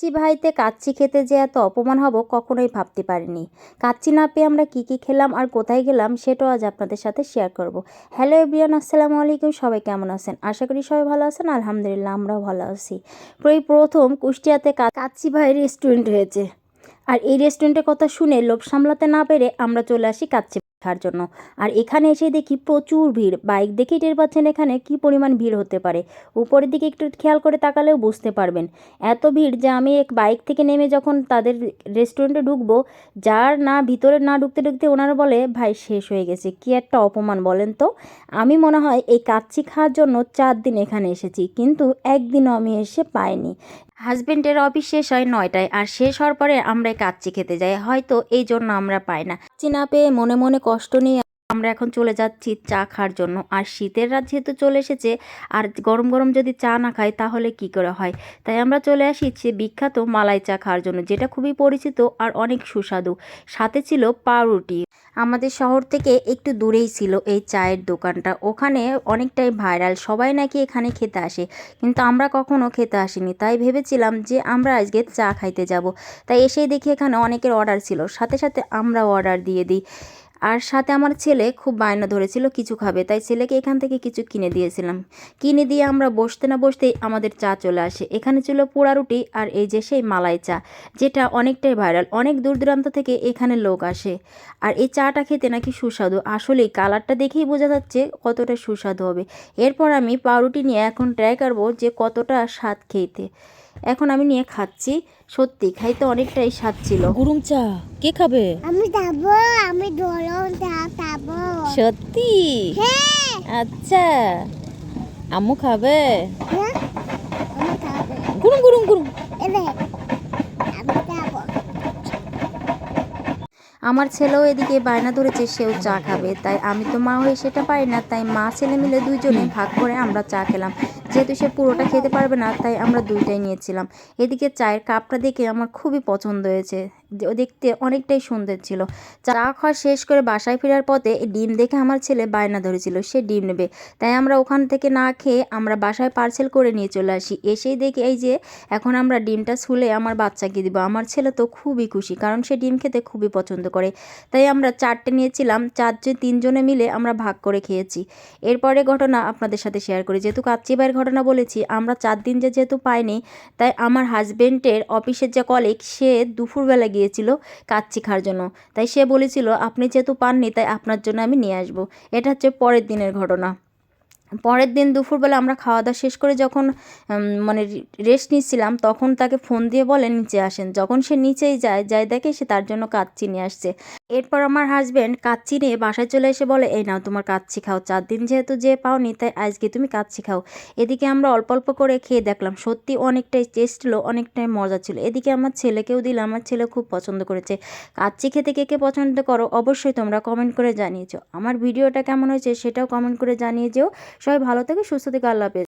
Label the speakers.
Speaker 1: কাচ্চি ভাইতে কাচ্চি খেতে যে এত অপমান হব কখনোই ভাবতে পারিনি। কাচ্চি না পেয়ে আমরা কী খেলাম আর কোথায় গেলাম সেটাও আজ আপনাদের সাথে শেয়ার করব। হ্যালো এভরিওয়ান, আসসালামু আলাইকুম। সবাই কেমন আছেন? আশা করি সবাই ভালো আছেন। আলহামদুলিল্লাহ আমরাও ভালো আছি। প্রথম কুষ্টিয়াতে কাচ্চি ভাই রেস্টুরেন্ট হয়েছে, আর এই রেস্টুরেন্টের কথা শুনে লোভ সামলাতে না পেরে আমরা চলে আসি কাচ্চি খাওয়ার জন্য। আর এখানে এসে দেখি প্রচুর ভিড়। বাইক দেখেই টের পাচ্ছেন এখানে কি পরিমাণ ভিড় হতে পারে। উপরের দিকে একটু খেয়াল করে তাকালেও বুঝতে পারবেন এত ভিড় যে আমি এক বাইক থেকে নেমে যখন তাদের রেস্টুরেন্টে ঢুকবো, যার না ভিতরে না ঢুকতে ঢুকতে ওনারা বলে ভাই শেষ হয়ে গেছে। কি একটা অপমান বলেন তো। আমি মনে হয় এই কাচ্চি খাওয়ার জন্য 4 দিন এখানে এসেছি, কিন্তু একদিনও আমি এসে পাইনি। হাজবেন্ডের অফিস শেষ হয় 9টায়, আর শেষ হওয়ার পরে আমরা কাচ্চি খেতে যাই, হয়তো এই জন্য আমরা পাই না। কাচ্চি না পেয়ে মনে মনে কষ্ট নিয়ে আমরা এখন চলে যাচ্ছি চা খাওয়ার জন্য। আর শীতের রাত যেহেতু চলে এসেছে, আর গরম গরম যদি চা না খাই তাহলে কি করে হয়, তাই আমরা চলে আসি সে বিখ্যাত মালাই চা খাওয়ার জন্য, যেটা খুবই পরিচিত আর অনেক সুস্বাদু। সাথে ছিল পাউরুটি। আমাদের শহর থেকে একটু দূরেই ছিল এই চায়ের দোকানটা, ওখানে অনেকটাই ভাইরাল, সবাই নাকি এখানে খেতে আসে, কিন্তু আমরা কখনো খেতে আসিনি। তাই ভেবেছিলাম যে আমরা আজকে চা খাইতে যাব। তাই এসেই দেখি এখানে অনেকের অর্ডার ছিল, সাথে সাথে আমরাও অর্ডার দিয়ে দিই। আর সাথে আমার ছেলে খুব বায়না ধরেছিল কিছু খাবে, তাই ছেলেকে এখান থেকে কিছু কিনে দিয়েছিলাম। কিনে দিয়ে আমরা বসতে না বসতেই আমাদের চা চলে আসে। এখানে ছিল পোড়া রুটি আর এই যে সেই মালাই চা, যেটা অনেকটাই ভাইরাল, অনেক দূর দূরান্ত থেকে এখানে লোক আসে। আর এই চাটা খেতে নাকি সুস্বাদু, আসলেই কালারটা দেখেই বোঝা যাচ্ছে কতটা সুস্বাদু হবে। এরপর আমি পাউরুটি নিয়ে এখন ট্রাই করবো যে কতটা স্বাদ খেতে। এখন আমি নিয়ে খাচ্ছি, সত্যি খাইতে অনেকটাই স্বাদ ছিল।
Speaker 2: গরম চা কে খাবে?
Speaker 3: আমি খাবো, আমি গরম চা খাবো।
Speaker 2: সত্যি?
Speaker 3: হ্যাঁ।
Speaker 2: আচ্ছা, আম্মু খাবে?
Speaker 3: হ্যাঁ, আমি খাবো।
Speaker 2: গরম গরম গরম।
Speaker 3: এবে আমি খাবো।
Speaker 1: আমার ছেলেও এদিকে বায়না ধরেছে সেও চা খাবে, তাই আমি তো মা হয়ে সেটা পারি না, তাই মা ছেলে মিলে দুইজনে ভাগ করে আমরা চা খেলাম। যেহেতু সে পুরোটা খেতে পারবে না, তাই আমরা দুইটাই নিয়েছিলাম। এদিকে চায়ের কাপটা দেখে আমার খুবই পছন্দ হয়েছে, দেখতে অনেকটাই সুন্দর ছিল। চা খাওয়া শেষ করে বাসায় ফেরার পথে ডিম দেখে আমার ছেলে বায়না ধরেছিল সে ডিম নেবে, তাই আমরা ওখান থেকে না খেয়ে আমরা বাসায় পার্সেল করে নিয়ে চলে আসি। এসেই দেখি এই যে এখন আমরা ডিমটা ছুলে আমার বাচ্চাকে দিব। আমার ছেলে তো খুবই খুশি, কারণ সে ডিম খেতে খুবই পছন্দ করে। তাই আমরা 4টে নিয়েছিলাম, 3জনে মিলে আমরা ভাগ করে খেয়েছি। এরপরে ঘটনা আপনাদের সাথে শেয়ার করি। যেহেতু কাচ্চি ভাইয়ের ঘটনা বলেছি, আমরা 4 দিন যেহেতু পাইনি, তাই আমার হাজবেন্ডের অফিসের যে কলিগ সে দুপুরবেলা গিয়েছিল কাচ্চি খাওয়ার জন্য। তাই সে বলেছিল আপনি যেহেতু পাননি তাই আপনার জন্য আমি নিয়ে আসবো। এটা হচ্ছে পরের দিনের ঘটনা। পরের দিন দুপুরবেলা আমরা খাওয়া দাওয়া শেষ করে যখন মানে রেস্ট নিচ্ছিলাম, তখন তাকে ফোন দিয়ে বলে নিচে আসেন। যখন সে নিচেই যায় দেখে সে তার জন্য কাচ্চি নিয়ে আসছে। এরপর আমার হাজব্যান্ড কাচ্চি নিয়ে বাসায় চলে এসে বলে এই নাও তোমার কাচ্চি খাও, 4 দিন যেহেতু যে পাওনি তাই আজকে তুমি কাচ্চি খাও। এদিকে আমরা অল্প অল্প করে খেয়ে দেখলাম, সত্যি অনেকটাই টেস্ট ছিল, অনেকটাই মজা ছিল। এদিকে আমার ছেলেকেও দিলাম, আমার ছেলে খুব পছন্দ করেছে। কাচ্চি খেতে কে কে পছন্দ করো অবশ্যই তোমরা কমেন্ট করে জানিয়েছো। আমার ভিডিওটা কেমন হয়েছে সেটাও কমেন্ট করে জানিয়ে যেও। সবাই ভালো থেকে সুস্থ থেকে, আল্লাহ হাফেজ।